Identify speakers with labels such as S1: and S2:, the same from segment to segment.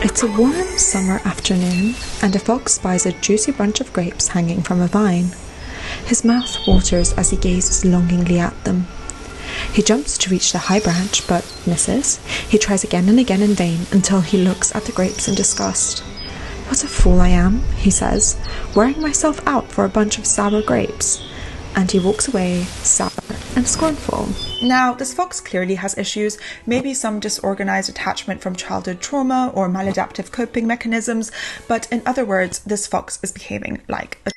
S1: It's a warm summer afternoon, and a fox spies a juicy bunch of grapes hanging from a vine. His mouth waters as he gazes longingly at them. He jumps to reach the high branch, but misses. He tries again and again in vain until he looks at the grapes in disgust. "What a fool I am," he says, "wearing myself out for a bunch of sour grapes." And he walks away, sour and scornful. Now, this fox clearly has issues, maybe some disorganized attachment from childhood trauma or maladaptive coping mechanisms, but in other words, this fox is behaving like a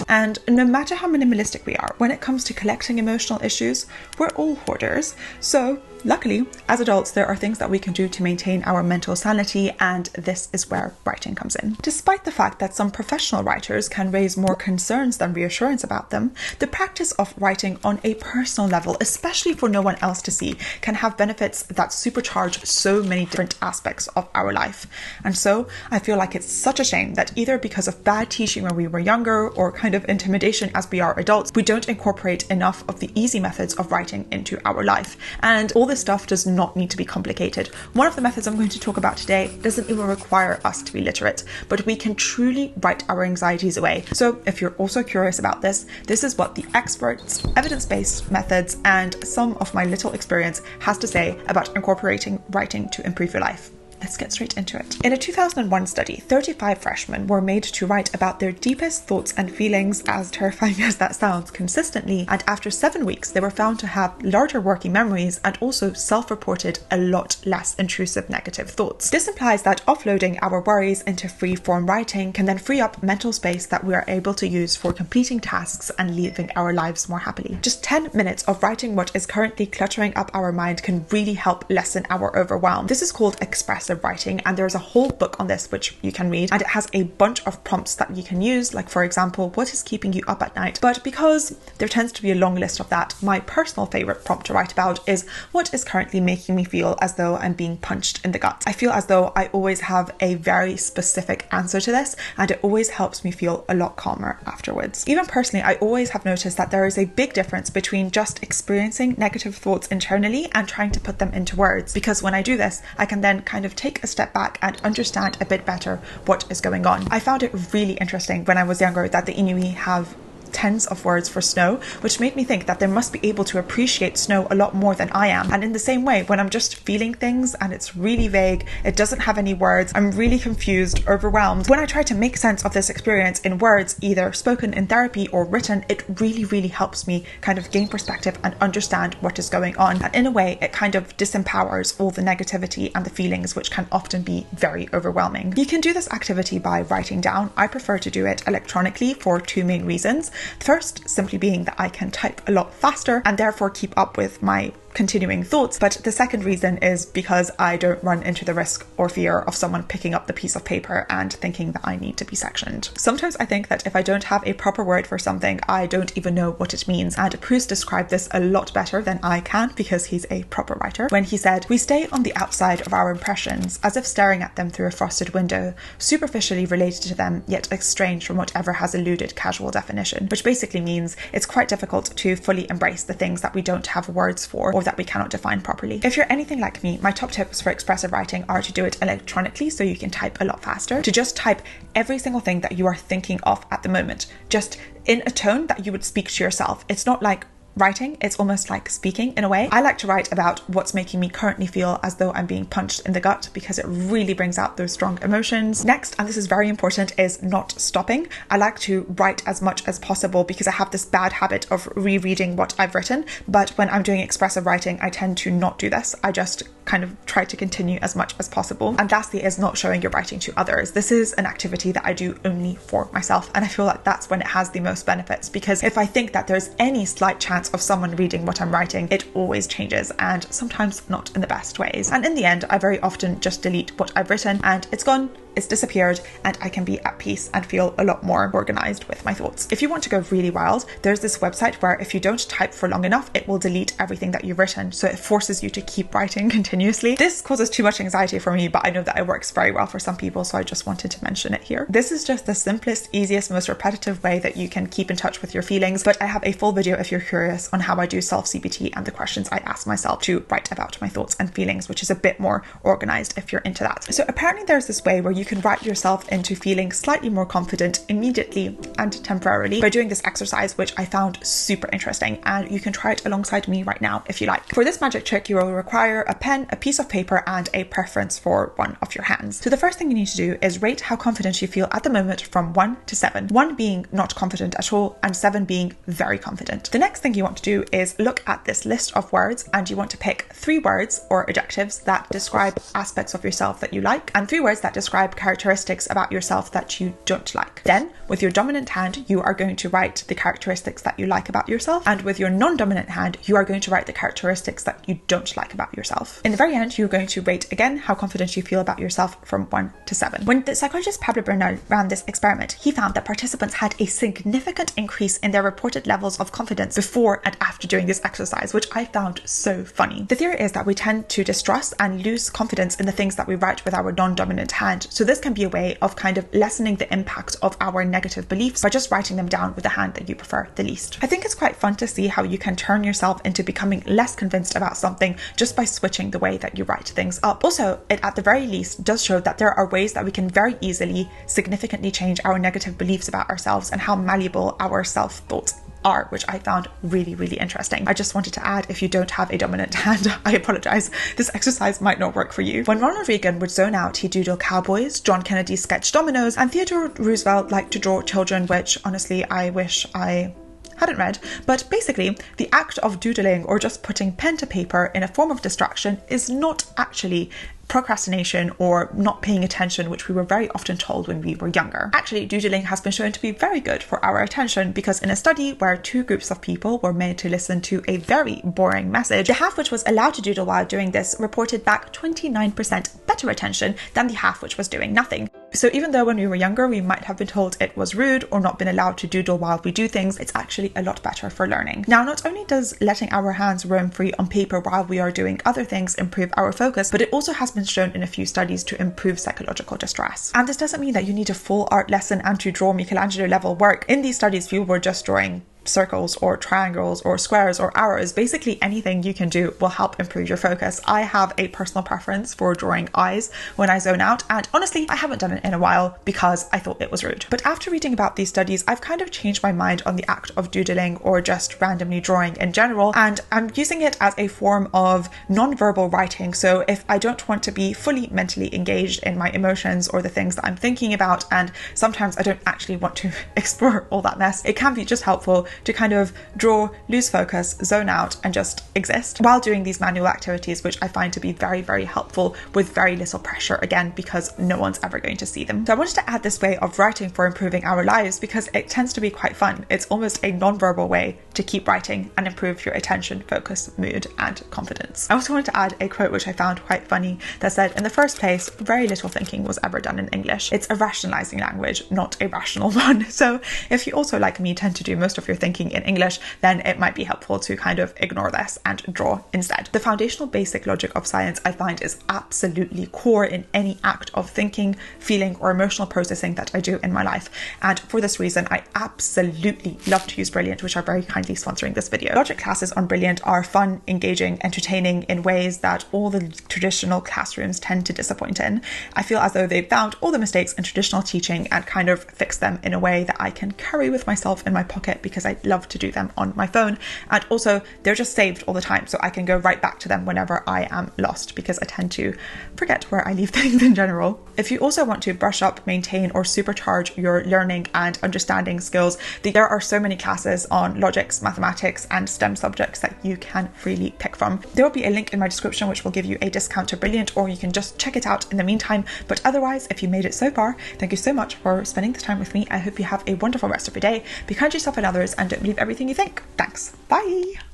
S1: and no matter how minimalistic we are, when it comes to collecting emotional issues, we're all hoarders. So luckily, as adults, there are things that we can do to maintain our mental sanity, and this is where writing comes in. Despite the fact that some professional writers can raise more concerns than reassurance about them, the practice of writing on a personal level, especially for no one else to see, can have benefits that supercharge so many different aspects of our life. And so I feel like it's such a shame that either because of bad teaching when we were younger or kind of intimidation as we are adults, we don't incorporate enough of the easy methods of writing into our life. And all this stuff does not need to be complicated. One of the methods I'm going to talk about today doesn't even require us to be literate, but we can truly write our anxieties away. So if you're also curious about this, this is what the experts, evidence-based methods, and some of my little experience has to say about incorporating writing to improve your life. Let's get straight into it. In a 2001 study, 35 freshmen were made to write about their deepest thoughts and feelings, as terrifying as that sounds, consistently, and after 7 weeks they were found to have larger working memories and also self-reported a lot less intrusive negative thoughts. This implies that offloading our worries into free-form writing can then free up mental space that we are able to use for completing tasks and living our lives more happily. Just 10 minutes of writing what is currently cluttering up our mind can really help lessen our overwhelm. This is called expressive writing, and there's a whole book on this which you can read, and it has a bunch of prompts that you can use, like for example, what is keeping you up at night? But because there tends to be a long list of that, my personal favorite prompt to write about is what is currently making me feel as though I'm being punched in the gut. I feel as though I always have a very specific answer to this, and it always helps me feel a lot calmer afterwards. Even personally, I always have noticed that there is a big difference between just experiencing negative thoughts internally and trying to put them into words, because when I do this, I can then kind of take a step back and understand a bit better what is going on. I found it really interesting when I was younger that the Inuit have tens of words for snow, which made me think that they must be able to appreciate snow a lot more than I am. And in the same way, when I'm just feeling things and it's really vague, it doesn't have any words, I'm really confused, overwhelmed. When I try to make sense of this experience in words, either spoken in therapy or written, it really helps me kind of gain perspective and understand what is going on. And in a way, it kind of disempowers all the negativity and the feelings which can often be very overwhelming. You can do this activity by writing down. I prefer to do it electronically for two main reasons. First, simply being that I can type a lot faster and therefore keep up with my continuing thoughts, but the second reason is because I don't run into the risk or fear of someone picking up the piece of paper and thinking that I need to be sectioned. Sometimes I think that if I don't have a proper word for something, I don't even know what it means, and Proust described this a lot better than I can because he's a proper writer when he said, "We stay on the outside of our impressions as if staring at them through a frosted window, superficially related to them yet estranged from whatever has eluded casual definition," which basically means it's quite difficult to fully embrace the things that we don't have words for or that we cannot define properly. If you're anything like me, my top tips for expressive writing are to do it electronically so you can type a lot faster, to just type every single thing that you are thinking of at the moment, just in a tone that you would speak to yourself. It's not like writing, it's almost like speaking in a way. I like to write about what's making me currently feel as though I'm being punched in the gut because it really brings out those strong emotions. Next, and this is very important, is not stopping. I like to write as much as possible because I have this bad habit of rereading what I've written, but when I'm doing expressive writing, I tend to not do this. I just kind of try to continue as much as possible. And lastly is not showing your writing to others. This is an activity that I do only for myself, and I feel like that's when it has the most benefits, because if I think that there's any slight chance of someone reading what I'm writing, it always changes, and sometimes not in the best ways. And in the end, I very often just delete what I've written and it's gone, it's disappeared, and I can be at peace and feel a lot more organized with my thoughts. If you want to go really wild, there's this website where if you don't type for long enough, it will delete everything that you've written, so it forces you to keep writing continuously. This causes too much anxiety for me, but I know that it works very well for some people, so I just wanted to mention it here. This is just the simplest, easiest, most repetitive way that you can keep in touch with your feelings, but I have a full video if you're curious
S2: curious on how I do self-CBT and the questions I ask myself to write about my thoughts and feelings, which is a bit more organized if you're into that. So apparently there's this way where you can write yourself into feeling slightly more confident immediately and temporarily by doing this exercise, which I found super interesting, and you can try it alongside me right now if you like. For this magic trick, you will require a pen, a piece of paper, and a preference for one of your hands. So the first thing you need to do is rate how confident you feel at the moment from 1 to 7. 1 being not confident at all and 7 being very confident. The next thing you want to do is look at this list of words, and you want to pick 3 words or adjectives that describe aspects of yourself that you like and 3 words that describe characteristics about yourself that you don't like. Then with your dominant hand, you are going to write the characteristics that you like about yourself, and with your non-dominant hand, you are going to write the characteristics that you don't like about yourself. In the very end, you're going to rate again how confident you feel about yourself from 1 to 7. When the psychologist Pablo Bernal ran this experiment, he found that participants had a significant increase in their reported levels of confidence before and after doing this exercise, which I found so funny. The theory is that we tend to distrust and lose confidence in the things that we write with our non-dominant hand. So this can be a way of kind of lessening the impact of our negative beliefs by just writing them down with the hand that you prefer the least. I think it's quite fun to see how you can turn yourself into becoming less convinced about something just by switching the way that you write things up. Also, it at the very least does show that there are ways that we can very easily significantly change our negative beliefs about ourselves and how malleable our self-thoughts are, which I found really, really interesting. I just wanted to add, if you don't have a dominant hand, I apologize, this exercise might not work for you. When Ronald Reagan would zone out, he'd doodle cowboys, John Kennedy sketched dominoes, and Theodore Roosevelt liked to draw children, which honestly I wish I hadn't read. But basically, the act of doodling or just putting pen to paper in a form of distraction is not actually procrastination or not paying attention, which we were very often told when we were younger. Actually, doodling has been shown to be very good for our attention, because in a study where 2 groups of people were made to listen to a very boring message, the half which was allowed to doodle while doing this reported back 29% better attention than the half which was doing nothing. So even though when we were younger we might have been told it was rude or not been allowed to doodle while we do things, it's actually a lot better for learning. Now, not only does letting our hands roam free on paper while we are doing other things improve our focus, but it also has been shown in a few studies to improve psychological distress. And this doesn't mean that you need a full art lesson and to draw Michelangelo level work. In these studies, people were just drawing circles or triangles or squares or arrows. Basically anything you can do will help improve your focus. I have a personal preference for drawing eyes when I zone out, and honestly I haven't done it in a while because I thought it was rude. But after reading about these studies, I've kind of changed my mind on the act of doodling or just randomly drawing in general, and I'm using it as a form of non-verbal writing. So if I don't want to be fully mentally engaged in my emotions or the things that I'm thinking about, and sometimes I don't actually want to explore all that mess, it can be just helpful to kind of draw, lose focus, zone out, and just exist while doing these manual activities, which I find to be very, very helpful with very little pressure, again, because no one's ever going to see them. So I wanted to add this way of writing for improving our lives because it tends to be quite fun. It's almost a non-verbal way to keep writing and improve your attention, focus, mood, and confidence. I also wanted to add a quote which I found quite funny that said, "In the first place, very little thinking was ever done in English. It's a rationalizing language, not a rational one." So if you also, like me, tend to do most of your thinking in English, then it might be helpful to kind of ignore this and draw instead. The foundational basic logic of science I find is absolutely core in any act of thinking, feeling, or emotional processing that I do in my life. And for this reason, I absolutely love to use Brilliant, which are very kindly sponsoring this video. Logic classes on Brilliant are fun, engaging, entertaining in ways that all the traditional classrooms tend to disappoint in. I feel as though they've found all the mistakes in traditional teaching and kind of fixed them in a way that I can carry with myself in my pocket because I love to do them on my phone, and also they're just saved all the time, so I can go right back to them whenever I am lost, because I tend to forget where I leave things in general. If you also want to brush up, maintain, or supercharge your learning and understanding skills, there are so many classes on logics, mathematics, and STEM subjects that you can freely pick from. There will be a link in my description which will give you a discount to Brilliant, or you can just check it out in the meantime. But otherwise, if you made it so far, thank you so much for spending the time with me. I hope you have a wonderful rest of your day. Be kind to yourself and others, and don't believe everything you think. Thanks. Bye.